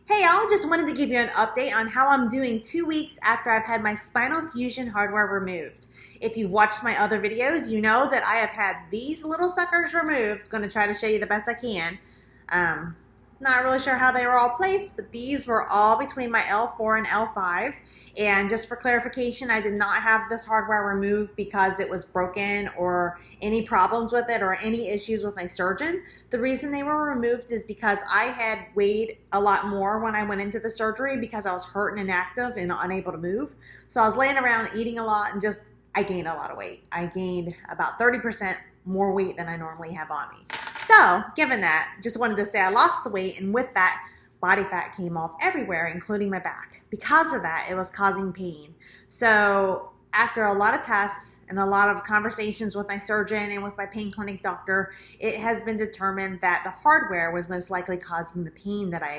Hey y'all, just wanted to give you an update on how I'm doing 2 weeks after I've had my spinal fusion hardware removed. If you've watched my other videos, you know that I have had these little suckers removed. Going to try to show you the best I can. Um, Not really sure how they were all placed, but these were all between my L4 and L5. And just for clarification, I did not have this hardware removed because it was broken or any problems with it or any issues with my surgeon. The reason they were removed is because I had weighed a lot more when I went into the surgery because I was hurt and inactive and unable to move. So I was laying around eating a lot and I gained a lot of weight. I gained about 30% more weight than I normally have on me. So, given that, just wanted to say I lost the weight, and with that, body fat came off everywhere, including my back. Because of that, it was causing pain. So, after a lot of tests and a lot of conversations with my surgeon and with my pain clinic doctor, it has been determined that the hardware was most likely causing the pain that I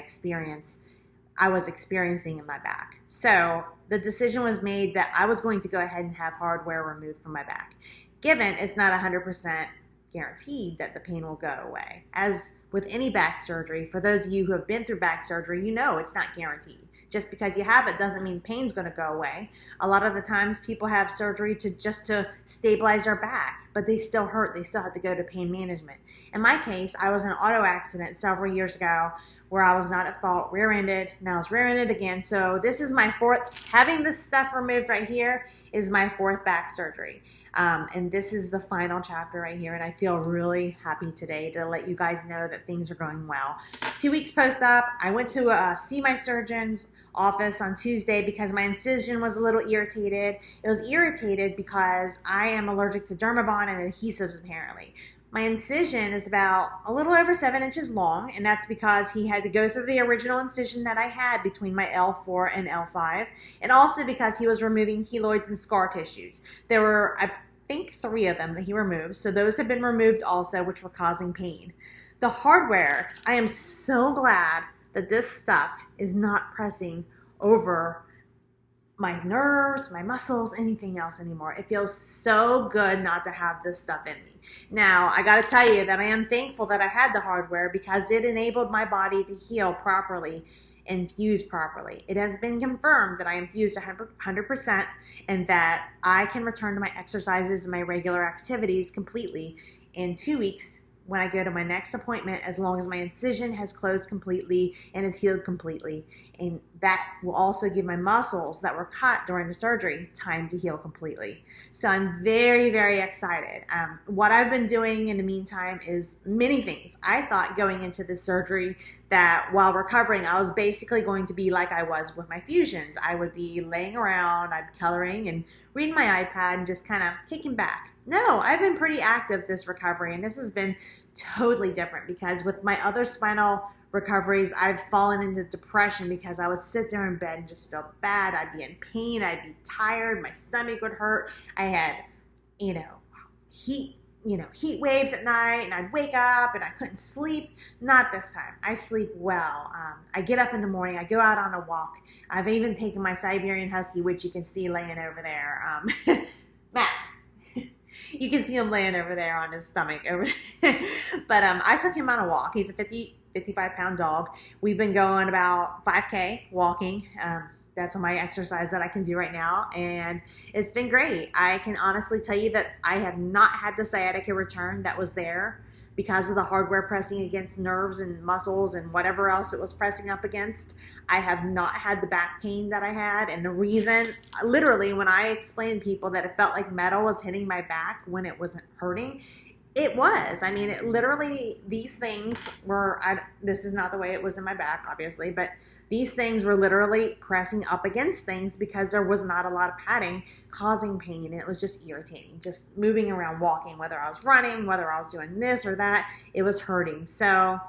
was experiencing in my back. So, the decision was made that I was going to go ahead and have hardware removed from my back. Given it's not 100% guaranteed that the pain will go away. As with any back surgery, for those of you who have been through back surgery, you know it's not guaranteed. Just because you have it doesn't mean pain's going to go away. A lot of the times people have surgery to stabilize their back, but they still hurt. They still have to go to pain management. In my case, I was in an auto accident several years ago where I was not at fault, rear-ended. Now I was rear-ended again. So this is my fourth, having this stuff removed right here is my fourth back surgery. And this is the final chapter right here, and I feel really happy today to let you guys know that things are going well. 2 weeks post-op, I went to see my surgeon's office on Tuesday because my incision was a little irritated. It was irritated because I am allergic to Dermabond and adhesives apparently. My incision is about a little over 7 inches long, and that's because he had to go through the original incision that I had between my L4 and L5, and also because he was removing keloids and scar tissues. There were, I think, 3 of them that he removed, so those have been removed also, which were causing pain. The hardware, I am so glad that this stuff is not pressing over my nerves, my muscles, anything else anymore. It feels so good not to have this stuff in me. Now, I got to tell you that I am thankful that I had the hardware because it enabled my body to heal properly and fuse properly. It has been confirmed that I am fused 100% and that I can return to my exercises and my regular activities completely in 2 weeks when I go to my next appointment, as long as my incision has closed completely and is healed completely. And that will also give my muscles that were cut during the surgery time to heal completely. So I'm very, very excited. What I've been doing in the meantime is many things. I thought going into this surgery that while recovering, I was basically going to be like I was with my fusions. I would be laying around, I'd be coloring and reading my iPad and just kind of kicking back. No, I've been pretty active this recovery, and this has been totally different because with my other spinal recoveries, I've fallen into depression because I would sit there in bed and just feel bad. I'd be in pain. I'd be tired. My stomach would hurt. I had, heat waves at night, and I'd wake up and I couldn't sleep. Not this time. I sleep well. I get up in the morning. I go out on a walk. I've even taken my Siberian Husky, which you can see laying over there. Max. You can see him laying over there on his stomach over there. But I took him on a walk. He's a 55-pound dog. We've been going about 5K walking. That's my exercise that I can do right now, and it's been great. I can honestly tell you that I have not had the sciatica return that was there because of the hardware pressing against nerves and muscles and whatever else it was pressing up against. I have not had the back pain that I had, and the reason, literally, when I explained to people that it felt like metal was hitting my back when it wasn't hurting, it was. I mean, it literally, these things were, this is not the way it was in my back, obviously, but these things were literally pressing up against things because there was not a lot of padding causing pain, and it was just irritating. Just moving around, walking, whether I was running, whether I was doing this or that, it was hurting. So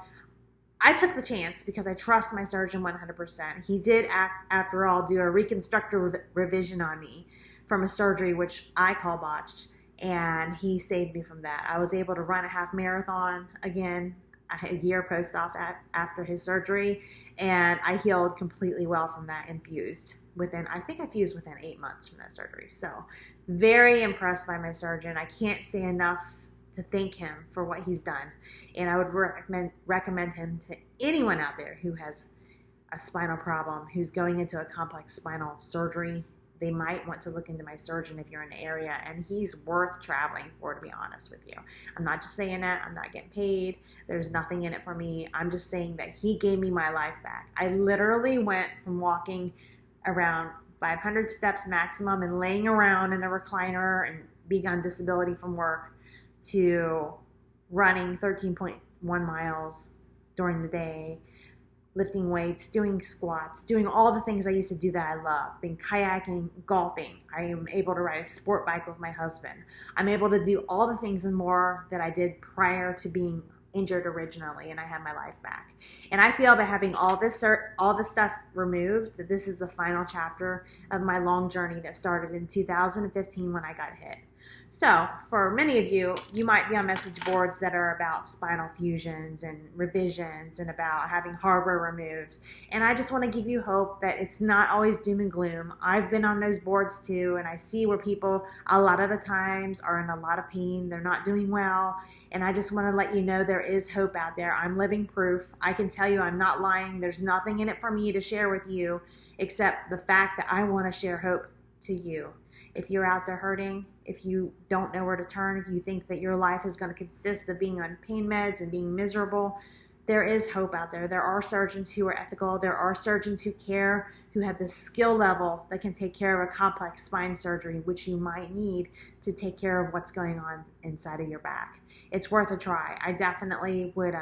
I took the chance because I trust my surgeon 100%. He did, after all, do a reconstructive revision on me from a surgery which I call botched, and he saved me from that. I was able to run a half marathon again a year post-op after his surgery, and I healed completely well from that and fused I think I fused within 8 months from that surgery. So very impressed by my surgeon. I can't say enough to thank him for what he's done, and I would recommend him to anyone out there who has a spinal problem who's going into a complex spinal surgery, they might want to look into my surgeon if you're in the area, and he's worth traveling for, to be honest with you. I'm not just saying that. I'm not getting paid. There's nothing in it for me. I'm just saying that he gave me my life back. I literally went from walking around 500 steps maximum and laying around in a recliner and being on disability from work to running 13.1 miles during the day, lifting weights, doing squats, doing all the things I used to do that I love, being kayaking, golfing. I am able to ride a sport bike with my husband. I'm able to do all the things and more that I did prior to being injured originally, and I have my life back. And I feel by having all this stuff removed, that this is the final chapter of my long journey that started in 2015 when I got hit. So for many of you, you might be on message boards that are about spinal fusions and revisions and about having hardware removed. And I just want to give you hope that it's not always doom and gloom. I've been on those boards too, and I see where people a lot of the times are in a lot of pain. They're not doing well. And I just want to let you know there is hope out there. I'm living proof. I can tell you I'm not lying. There's nothing in it for me to share with you except the fact that I want to share hope to you. If you're out there hurting, if you don't know where to turn, if you think that your life is going to consist of being on pain meds and being miserable, there is hope out there. There are surgeons who are ethical. There are surgeons who care, who have the skill level that can take care of a complex spine surgery, which you might need to take care of what's going on inside of your back. It's worth a try. I definitely would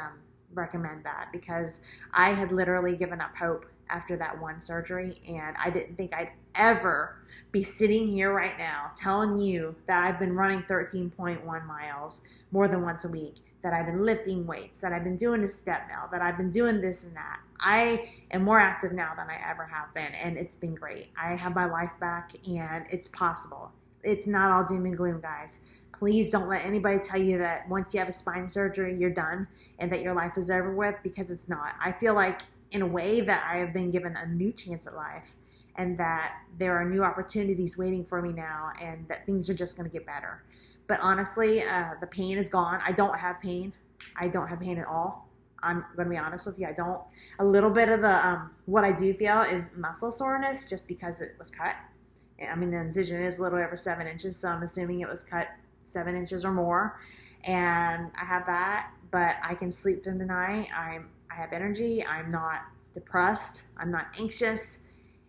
recommend that, because I had literally given up hope after that one surgery, and I didn't think I'd ever be sitting here right now telling you that I've been running 13.1 miles more than once a week, that I've been lifting weights, that I've been doing a step mill, that I've been doing this and that. I am more active now than I ever have been, and it's been great. I have my life back, and it's possible. It's not all doom and gloom, guys. Please don't let anybody tell you that once you have a spine surgery, you're done and that your life is over with, because it's not. I feel like, in a way, that I have been given a new chance at life, and that there are new opportunities waiting for me now, and that things are just going to get better. But honestly, the pain is gone. I don't have pain. I don't have pain at all. I'm going to be honest with you. I don't. A little bit of the what I do feel is muscle soreness, just because it was cut. I mean, the incision is a little over 7 inches, so I'm assuming it was cut 7 inches or more. And I have that, but I can sleep through the night. I have energy. I'm not depressed. I'm not anxious.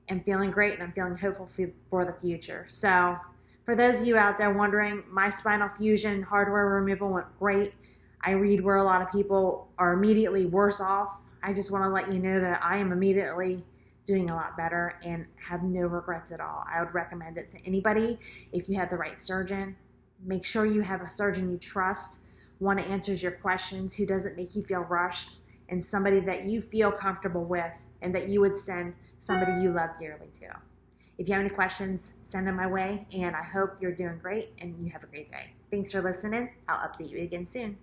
I'm feeling great, and I'm feeling hopeful for the future. So for those of you out there wondering, my spinal fusion hardware removal went great. I read where a lot of people are immediately worse off. I just want to let you know that I am immediately doing a lot better and have no regrets at all. I would recommend it to anybody. If you have the right surgeon, make sure you have a surgeon you trust, one that answers your questions, who doesn't make you feel rushed, and somebody that you feel comfortable with and that you would send somebody you love dearly to. If you have any questions, send them my way, and I hope you're doing great and you have a great day. Thanks for listening. I'll update you again soon.